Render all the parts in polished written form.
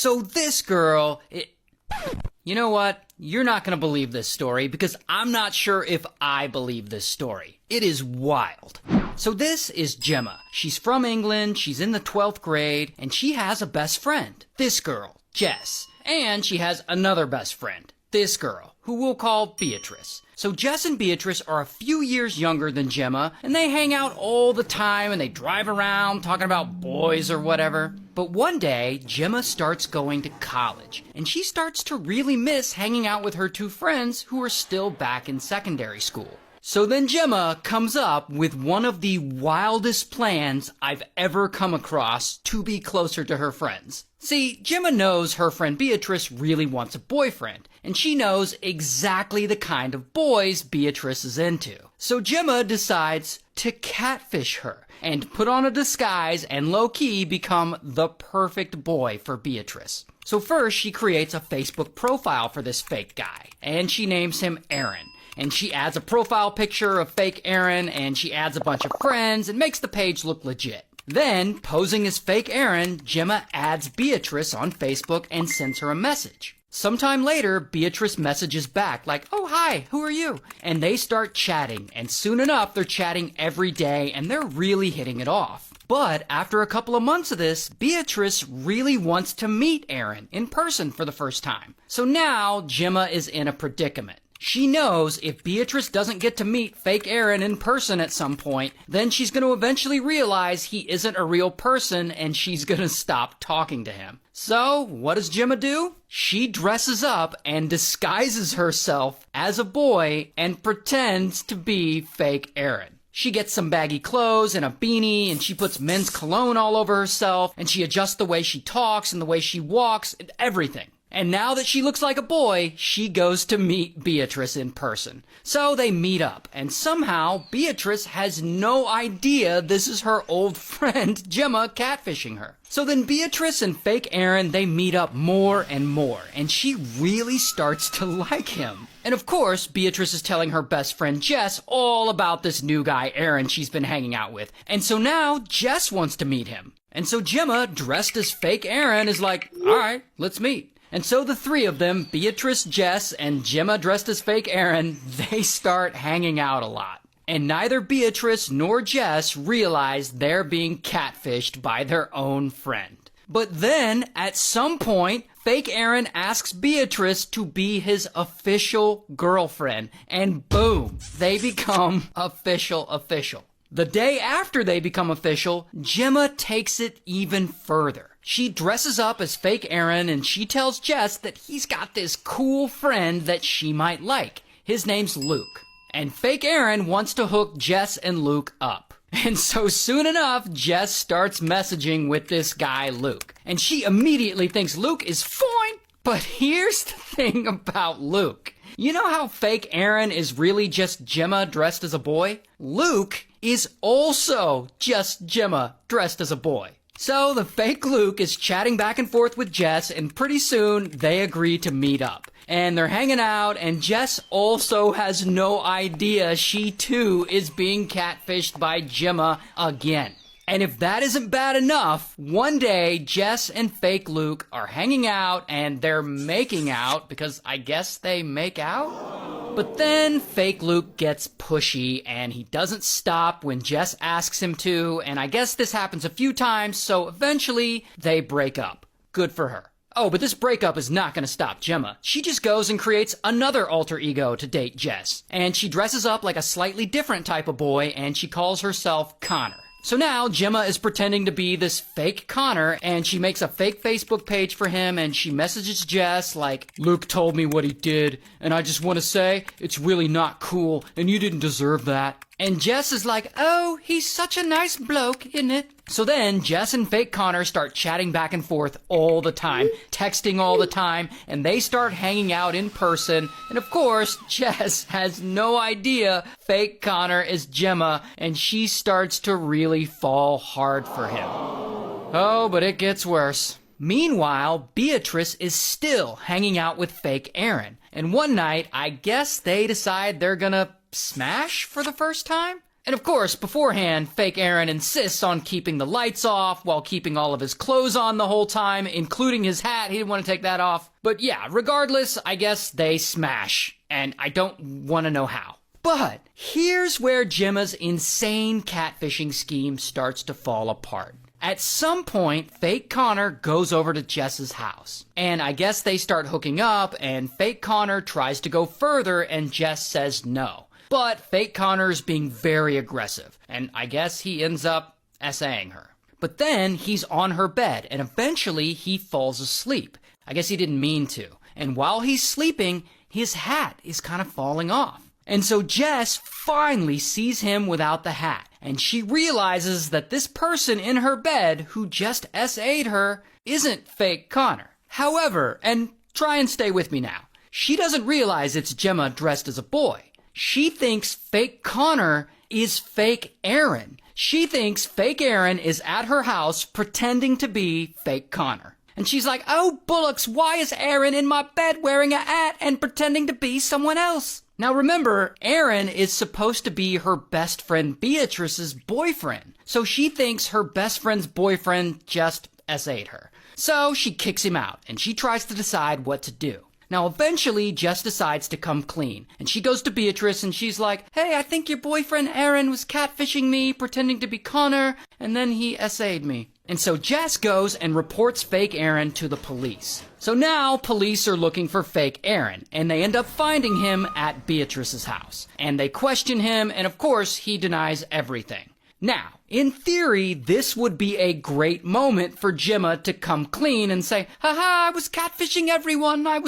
So this girl, you know what? You're not going to believe this story because I'm not sure if I believe this story. It is wild. So this is Gemma. She's from England, she's in the 12th grade, and she has a best friend. This girl, Jess. And she has another best friend. This girl, who we'll call Beatrice. So Jess and Beatrice are a few years younger than Gemma, and they hang out all the time and they drive around talking about boys or whatever. But one day, Gemma starts going to college, and she starts to really miss hanging out with her two friends who are still back in secondary school. So then Gemma comes up with one of the wildest plans I've ever come across to be closer to her friends. See, Gemma knows her friend Beatrice really wants a boyfriend, and she knows exactly the kind of boys Beatrice is into. So Gemma decides to catfish her and put on a disguise and low-key become the perfect boy for Beatrice. So first, she creates a Facebook profile for this fake guy, and she names him Aaron. And she adds a profile picture of fake Aaron, and she adds a bunch of friends and makes the page look legit. Then, posing as fake Aaron, Gemma adds Beatrice on Facebook and sends her a message. Sometime later, Beatrice messages back like, "Oh, hi, who are you?" And they start chatting, and soon enough, they're chatting every day, and they're really hitting it off. But after a couple of months of this, Beatrice really wants to meet Aaron in person for the first time. So now, Gemma is in a predicament. She knows if Beatrice doesn't get to meet fake Aaron in person at some point, then she's going to eventually realize he isn't a real person and she's going to stop talking to him. So, what does Gemma do? She dresses up and disguises herself as a boy and pretends to be fake Aaron. She gets some baggy clothes and a beanie, and she puts men's cologne all over herself, and she adjusts the way she talks and the way she walks and everything. And now that she looks like a boy, she goes to meet Beatrice in person. So they meet up, and somehow Beatrice has no idea this is her old friend Gemma catfishing her. So then Beatrice and fake Aaron, they meet up more and more, and she really starts to like him. And of course, Beatrice is telling her best friend Jess all about this new guy Aaron she's been hanging out with. And so now Jess wants to meet him. And so Gemma, dressed as fake Aaron, is like, "All right, let's meet." And so the three of them, Beatrice, Jess, and Gemma dressed as fake Aaron, they start hanging out a lot. And neither Beatrice nor Jess realize they're being catfished by their own friend. But then, at some point, fake Aaron asks Beatrice to be his official girlfriend. And boom, they become official. The day after they become official, Gemma takes it even further. She dresses up as fake Aaron and she tells Jess that he's got this cool friend that she might like. His name's Luke. And fake Aaron wants to hook Jess and Luke up. And so soon enough, Jess starts messaging with this guy, Luke. And she immediately thinks Luke is fine. But here's the thing about Luke. You know how fake Aaron is really just Gemma dressed as a boy? Luke is also just Gemma dressed as a boy. So the fake Luke is chatting back and forth with Jess, and pretty soon they agree to meet up. And they're hanging out, and Jess also has no idea she too is being catfished by Gemma again. And if that isn't bad enough, one day Jess and fake Luke are hanging out and they're making out, because I guess they make out? But then fake Luke gets pushy and he doesn't stop when Jess asks him to, and I guess this happens a few times, so eventually they break up. Good for her. Oh, but this breakup is not going to stop Gemma. She just goes and creates another alter ego to date Jess. And she dresses up like a slightly different type of boy, and she calls herself Connor. So now Gemma is pretending to be this fake Connor, and she makes a fake Facebook page for him, and she messages Jess like, "Luke told me what he did, and I just want to say it's really not cool, and you didn't deserve that." And Jess is like, "Oh, he's such a nice bloke, isn't it?" So then Jess and fake Connor start chatting back and forth all the time, texting all the time, and they start hanging out in person. And of course, Jess has no idea fake Connor is Gemma, and she starts to really fall hard for him. Oh, but it gets worse. Meanwhile, Beatrice is still hanging out with fake Aaron. And one night, I guess they decide they're gonna smash for the first time? And of course, beforehand, fake Aaron insists on keeping the lights off while keeping all of his clothes on the whole time, including his hat. He didn't want to take that off. But yeah, regardless, I guess they smash. And I don't want to know how. But here's where Gemma's insane catfishing scheme starts to fall apart. At some point, fake Connor goes over to Jess's house. And I guess they start hooking up, and fake Connor tries to go further, and Jess says no. But fake Connor's being very aggressive, and I guess he ends up essaying her. But then he's on her bed, and eventually he falls asleep. I guess he didn't mean to. And while he's sleeping, his hat is kind of falling off. And so Jess finally sees him without the hat, and she realizes that this person in her bed who just SA'd her isn't fake Connor. However, and try and stay with me now, she doesn't realize it's Gemma dressed as a boy. She thinks fake Connor is fake Aaron. She thinks fake Aaron is at her house pretending to be fake Connor. And she's like, oh, bullocks, why is Aaron in my bed wearing a hat and pretending to be someone else? Now remember, Aaron is supposed to be her best friend Beatrice's boyfriend. So she thinks her best friend's boyfriend just SA'd her. So she kicks him out, and she tries to decide what to do. Now eventually, Jess decides to come clean, and she goes to Beatrice and she's like, hey, I think your boyfriend Aaron was catfishing me, pretending to be Connor, and then he SA'd me. And so Jess goes and reports fake Aaron to the police. So now police are looking for fake Aaron, and they end up finding him at Beatrice's house. And they question him, and of course, he denies everything. Now, in theory, this would be a great moment for Gemma to come clean and say, haha, I was catfishing everyone. I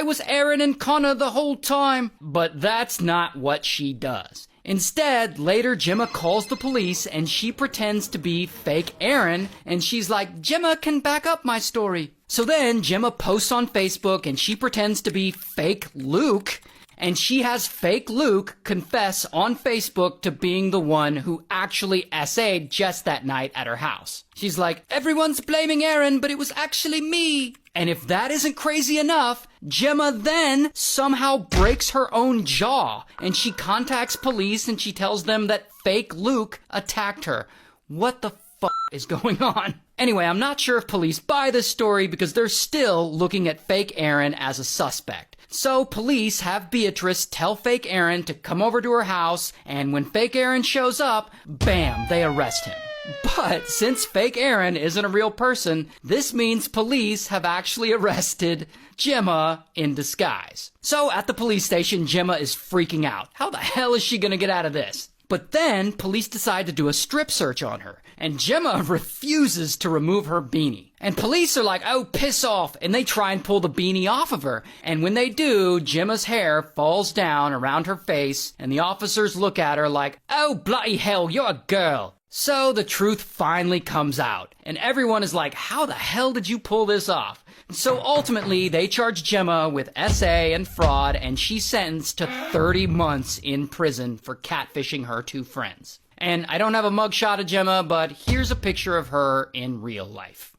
was Aaron and Connor the whole time. But that's not what she does. Instead, later Gemma calls the police and she pretends to be fake Aaron, and she's like, Gemma can back up my story. So then Gemma posts on Facebook and she pretends to be fake Luke, and she has fake Luke confess on Facebook to being the one who actually SA'd Jess that night at her house. She's like, everyone's blaming Aaron, but it was actually me. And if that isn't crazy enough, Gemma then somehow breaks her own jaw, and she contacts police and she tells them that fake Luke attacked her. What the fuck is going on? Anyway, I'm not sure if police buy this story because they're still looking at fake Aaron as a suspect. So police have Beatrice tell fake Aaron to come over to her house, and when fake Aaron shows up, bam, they arrest him. But since fake Aaron isn't a real person, this means police have actually arrested Gemma in disguise. So at the police station, Gemma is freaking out. How the hell is she gonna get out of this? But then police decide to do a strip search on her, and Gemma refuses to remove her beanie. And police are like, oh, piss off, and they try and pull the beanie off of her. And when they do, Gemma's hair falls down around her face, and the officers look at her like, oh, bloody hell, you're a girl. So the truth finally comes out, and everyone is like, how the hell did you pull this off? So ultimately, they charge Gemma with SA and fraud, and she's sentenced to 30 months in prison for catfishing her two friends. And I don't have a mugshot of Gemma, but here's a picture of her in real life.